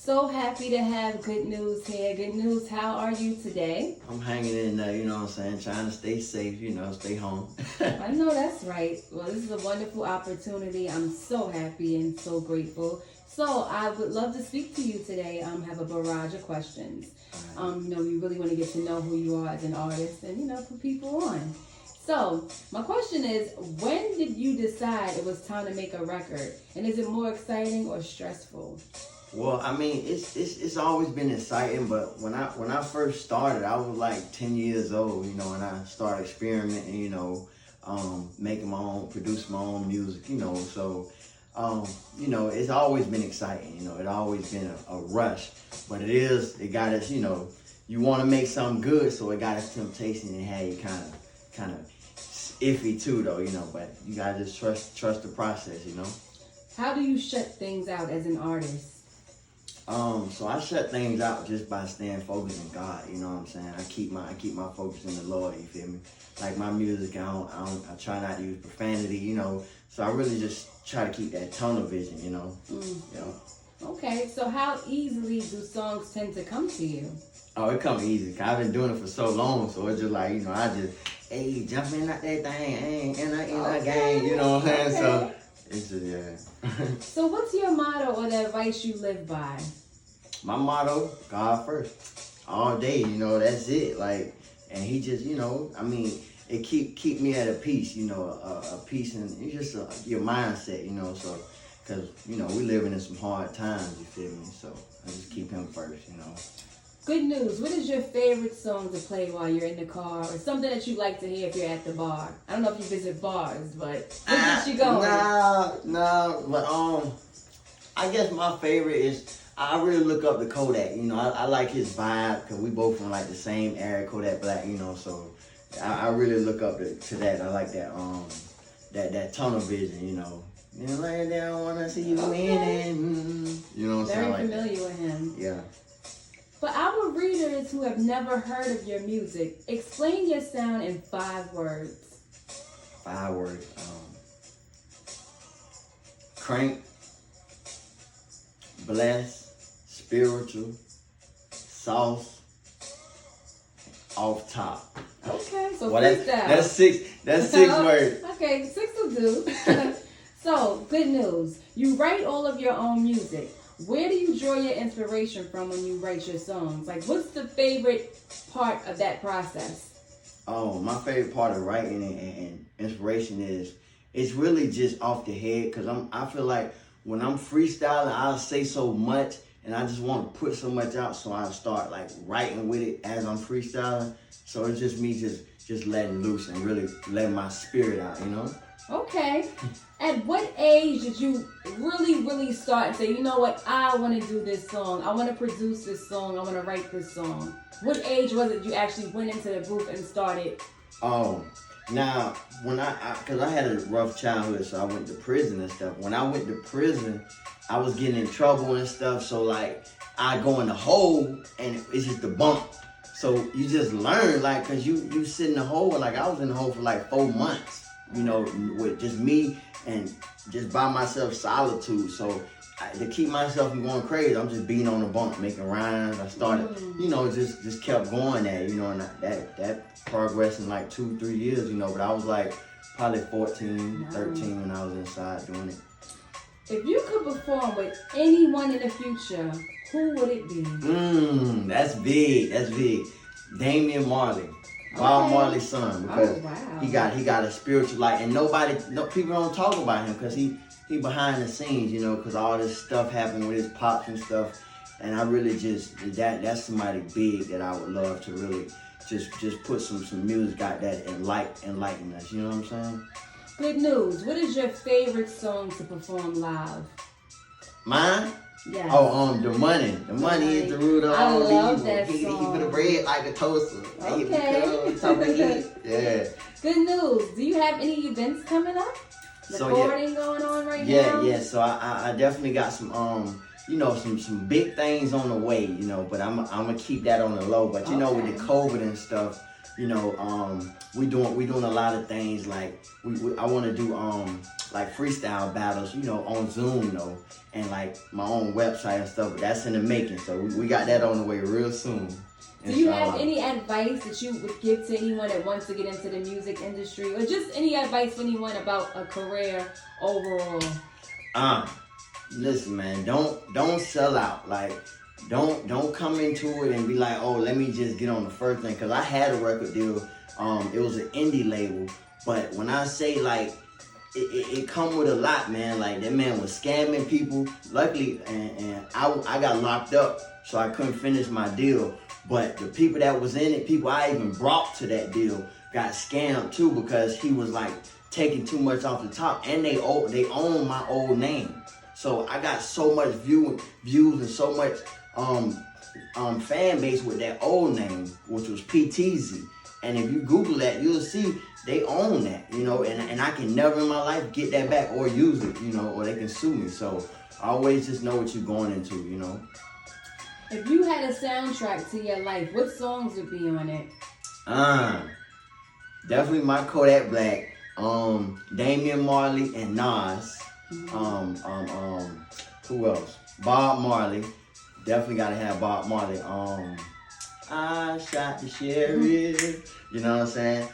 so happy to have Gudnewz here. Gudnewz, how are you today? I'm hanging in there, you know what I'm saying, trying to stay safe, stay home. I know that's right. Well, this is a wonderful opportunity. I'm so happy and so grateful. So I would love to speak to you today. Have a barrage of questions. We really want to get to know who you are as an artist and, put people on. So my question is, when did you decide it was time to make a record? And is it more exciting or stressful? Well, I mean, it's always been exciting, but when I first started, I was like 10 years old, and I started experimenting, making my own, producing my own music, so, it's always been exciting, it always been a rush, but it got us, you want to make something good, so it got its temptation and had you kind of iffy too, though, but you gotta just trust the process, How do you shut things out as an artist? So I shut things out just by staying focused on God, you know what I'm saying? I keep my focus in the Lord, you feel me? Like my music, I try not to use profanity, so I really just try to keep that tunnel vision, Okay, so how easily do songs tend to come to you? Oh, it comes easy, 'cause I've been doing it for so long, so it's just like, I just, hey, jump in that thing, in that game, you know what I'm saying? So it's just, yeah. So what's your motto or the advice you live by? My motto, God first. All day, that's it. Like, and he just, it keep me at a peace, a peace, and it's just your mindset, so, because, we living in some hard times, you feel me? So I just keep him first, Gudnewz, what is your favorite song to play while you're in the car, or something that you like to hear if you're at the bar? I don't know if you visit bars, but what gets you going? No, but I guess my favorite is, I really look up to Kodak. I like his vibe, because we both from like the same area, Kodak Black. So I really look up to that. I like that that tunnel vision. Lay down, wanna see you winning. You know what I'm saying? Very familiar with him. Yeah. For our readers who have never heard of your music, explain your sound in 5 words. 5 words. Crank, bless, spiritual, sauce, off top. Okay, so well, freestyle. That's 6 words. Okay, 6 will do. So, Gudnewz, you write all of your own music. Where do you draw your inspiration from when you write your songs? Like, what's the favorite part of that process? Oh, my favorite part of writing and inspiration is, it's really just off the head, because I feel like when I'm freestyling, I'll say so much, and I just want to put so much out, so I start like writing with it as I'm freestyling. So it's just me just letting loose and really letting my spirit out, Okay. At what age did you really start and say, you know what, I want to do this song, I want to produce this song, I want to write this song? What age was it you actually went into the booth and started? Oh, now, when because I had a rough childhood, so I went to prison and stuff. When I went to prison, I was getting in trouble and stuff, so like, I go in the hole, and it's just a bump. So you just learn, like, because you sit in the hole, and like, I was in the hole for like 4 months, with just me and just by myself, solitude. So to keep myself from going crazy, I'm just beating on the bump, making rhymes. I started, just kept going at it, and that progressed in like 2-3 years, but I was like probably 14, 13 when I was inside doing it. If you could perform with anyone in the future, who would it be? That's big. Damian Marley. Bob Marley's son, because he got a spiritual light, and people don't talk about him, because he behind the scenes, because all this stuff happened with his pops and stuff, and I really that's somebody big that I would love to really just put some music out that enlighten us, you know what I'm saying? Gudnewz, what is your favorite song to perform live? Mine? Yes. Oh, The Money. The Money is the root of all evil. I love that He song. put a bread like a toaster. Okay. Yeah. Gudnewz, do you have any events coming up? Recording going on right now? Yeah. So I definitely got some some big things on the way, but I'm gonna keep that on the low. But with the COVID and stuff, we doing a lot of things, like I want to do like freestyle battles, you know, on Zoom though, and like my own website and stuff. But that's in the making, so we got that on the way real soon. Do you have any advice that you would give to anyone that wants to get into the music industry, or just any advice for anyone about a career overall? Listen, man, don't sell out. Like, don't come into it and be like, oh, let me just get on the first thing. Cause I had a record deal. It was an indie label, but when I say like, it come with a lot, man. Like that man was scamming people. Luckily, and I got locked up, so I couldn't finish my deal. But the people that was in it, people I even brought to that deal, got scammed too because he was like taking too much off the top, and they own my old name. So I got so much views and so much fan base with that old name, which was PTZ. And if you Google that, you'll see they own that, you know, and I can never in my life get that back or use it, you know, or they can sue me. So always just know what you're going into, you know. If you had a soundtrack to your life, what songs would be on it? Definitely my Kodak Black, Damian Marley and Nas. Who else? Bob Marley. Definitely gotta have Bob Marley. I shot the sheriff. You know what I'm saying?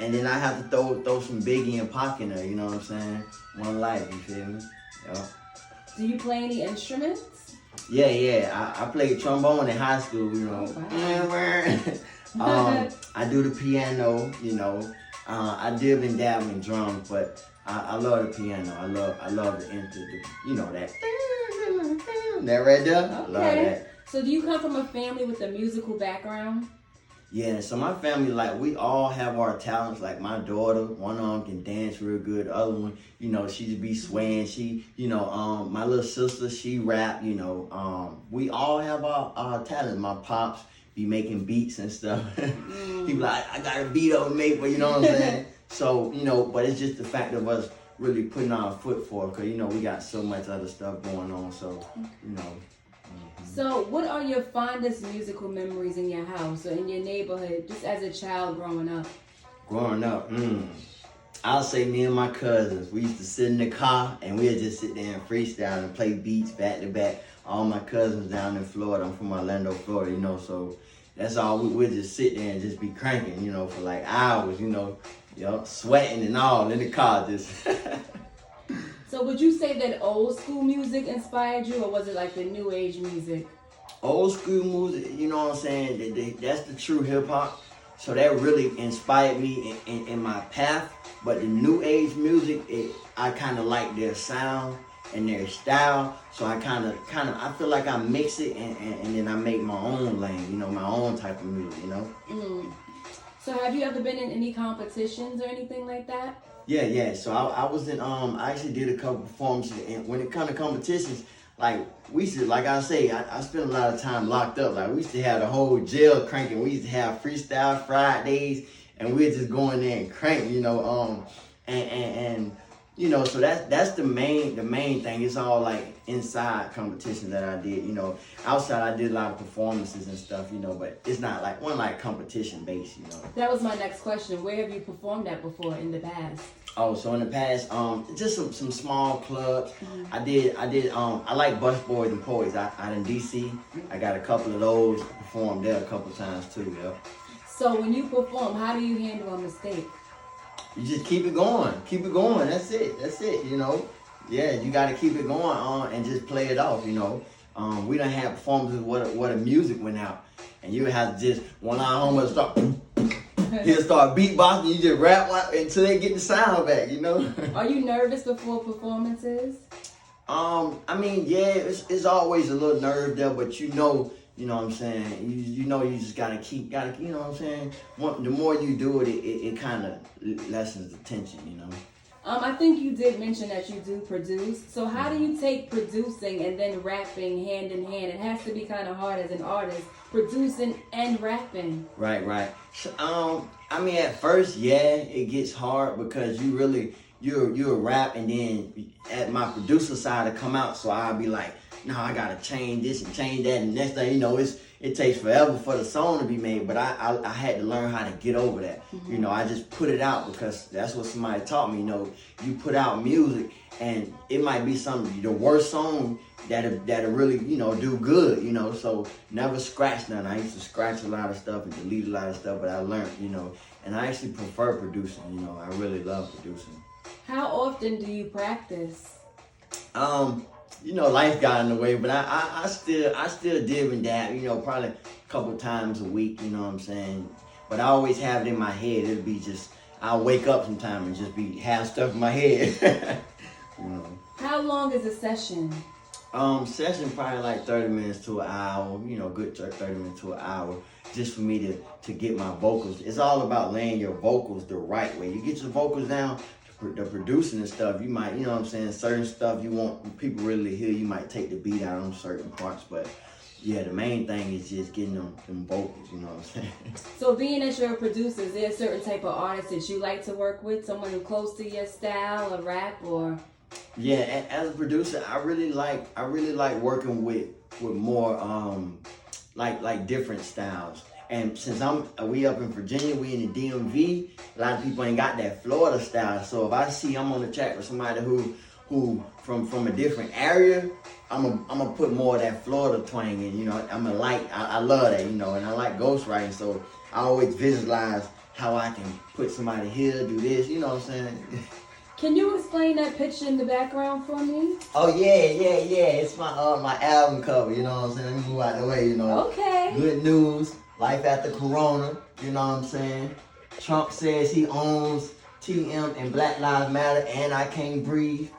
And then I have to throw some Biggie and Pac in there. You know what I'm saying? One Life. You feel me? Yeah. Do you play any instruments? Yeah. I played trombone in high school. You know. Wow. I do the piano. You know. I dib and dab in drums, but I love the piano. I love the you know that right there. Okay. I love that. So do you come from a family with a musical background? Yeah, so my family, like, we all have our talents. Like, my daughter, one of them can dance real good. The other one, you know, she just be swaying. She, you know, my little sister, she rap, you know. We all have our talent. My pops be making beats and stuff. He be like, I got a beat up, mate, but you know what I'm saying? So, you know, but it's just the fact of us really putting our foot forward because, you know, we got so much other stuff going on. So, you know. So what are your fondest musical memories in your house or in your neighborhood, just as a child growing up? Growing up, I'll say me and my cousins, we used to sit in the car and we'd just sit there and freestyle and play beats back to back. All my cousins down in Florida, I'm from Orlando, Florida, you know, so that's all, we'd just sit there and just be cranking, you know, for like hours, you know, sweating and all in the car just. So would you say that old school music inspired you, or was it like the new age music? Old school music, you know what I'm saying? That's the true hip hop. So that really inspired me in my path. But the new age music, I kind of like their sound and their style. So I kind of, I feel like I mix it and then I make my own lane, you know, my own type of music, you know? So have you ever been in any competitions or anything like that? Yeah. So I was in, I actually did a couple performances, and when it comes to competitions, like, we used to, like I say, I spent a lot of time locked up. Like, we used to have the whole jail cranking. We used to have freestyle Fridays, and we'd just go in there and crank, you know, and you know, so that's the main thing. It's all like inside competitions that I did, you know. Outside I did a lot of performances and stuff, you know, but it's not like one like competition based, you know. That was my next question. Where have you performed at before in the past? Oh, so in the past, just some small clubs. I like Bus Boys and Poets out in DC. I got a couple of those. Performed there a couple times too, yeah. So when you perform, how do you handle a mistake? You just keep it going. That's it, you know. Yeah, you got to keep it going on and just play it off, you know. We done had performances where the music went out, and you have to just one line homer start. He'll start beatboxing. You just rap until they get the sound back, you know. Are you nervous before performances? I mean, yeah, it's always a little nerve there, but you know what I'm saying? You know you just gotta you know what I'm saying? The more you do it, it kind of lessens the tension, you know? I think you did mention that you do produce. So how do you take producing and then rapping hand in hand? It has to be kind of hard as an artist, producing and rapping. Right. So, I mean, at first, yeah, it gets hard because you're rap, and then at my producer side to come out, so I'll be like, no, I gotta change this and change that, and next thing you know, it takes forever for the song to be made, but I had to learn how to get over that. You know, I just put it out because that's what somebody taught me. You know, you put out music and it might be the worst song that'll really, you know, do good, you know. So never scratch none. I used to scratch a lot of stuff and delete a lot of stuff, but I learned, you know, and I actually prefer producing, you know. I really love producing. How often do you practice? You know, life got in the way, but I still dib and dab, you know, probably a couple times a week, you know what I'm saying? But I always have it in my head. It'll be just, I'll wake up sometime and just have stuff in my head. You know. How long is a session? Session probably like 30 minutes to an hour, you know, good 30 minutes to an hour, just for me to get my vocals. It's all about laying your vocals the right way. You get your vocals down, the producing and stuff, you might, you know what I'm saying, certain stuff you want people really to hear, you might take the beat out on certain parts, but yeah, the main thing is just getting them vocals, you know what I'm saying. So being that you're a producer, is there a certain type of artist that you like to work with, someone who's close to your style, a rap, or? Yeah, as a producer, I really like working with more like different styles. And since we up in Virginia, we in the DMV, a lot of people ain't got that Florida style. So if I see I'm on the track with somebody who from a different area, I'm gonna put more of that Florida twang in. You know, I love that, you know, and I like ghostwriting. So I always visualize how I can put somebody here, do this, you know what I'm saying? Can you explain that picture in the background for me? Oh yeah. It's my album cover, you know what I'm saying? Let me move out the way, you know. Okay. Gudnewz, life after Corona, you know what I'm saying? Trump says he owns TM and Black Lives Matter and I Can't Breathe.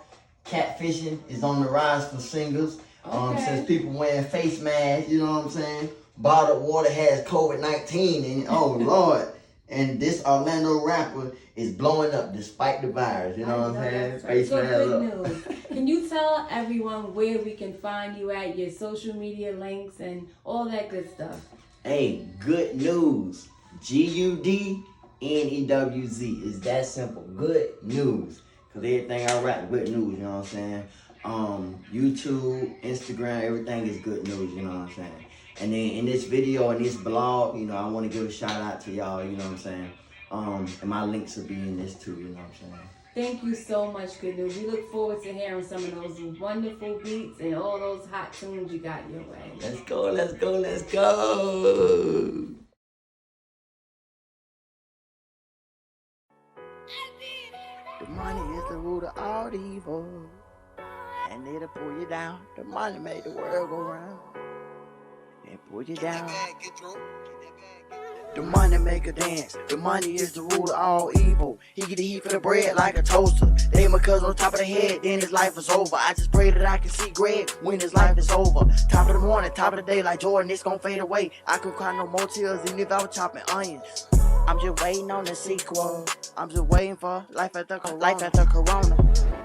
Catfishing is on the rise for singles. Since people wearing face masks, you know what I'm saying? Bottled water has COVID-19 in it. Oh Lord. And this Orlando rapper is blowing up despite the virus. You know what I'm saying? Face mask up. Can you tell everyone where we can find you at, your social media links and all that good stuff? Hey, Gudnewz. Gudnewz. It's that simple. Gudnewz. Because everything I rap, good news, you know what I'm saying? YouTube, Instagram, everything is Gudnewz, you know what I'm saying? And then in this video and this blog, you know, I want to give a shout out to y'all, you know what I'm saying? And my links will be in this too, you know what I'm saying? Thank you so much, Gudnewz. We look forward to hearing some of those wonderful beats and all those hot tunes you got your way. Let's go, let's go, let's go. The money is the root of all evil, and it'll pull you down. The money made the world go round, and pull you down. The money make a dance. The money is the root of all evil. He get the heat for the bread like a toaster. They my cousin on top of the head, then his life is over. I just pray that I can see Greg when his life is over. Top of the morning, top of the day, like Jordan, it's gonna fade away. I could cry no more tears even if I was chopping onions. I'm just waiting on the sequel. I'm just waiting for life after Corona.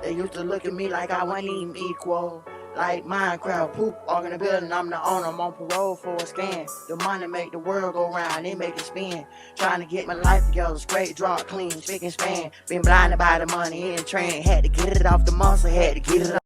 They used to look at me like I wasn't even equal. Like Minecraft, poop, walk in the building, I'm the owner, I'm on parole for a scan. The money make the world go round, it make it spin. Trying to get my life together, straight, draw, clean, spick and span. Been blinded by the money in the train, had to get it off the muscle, had to get it off.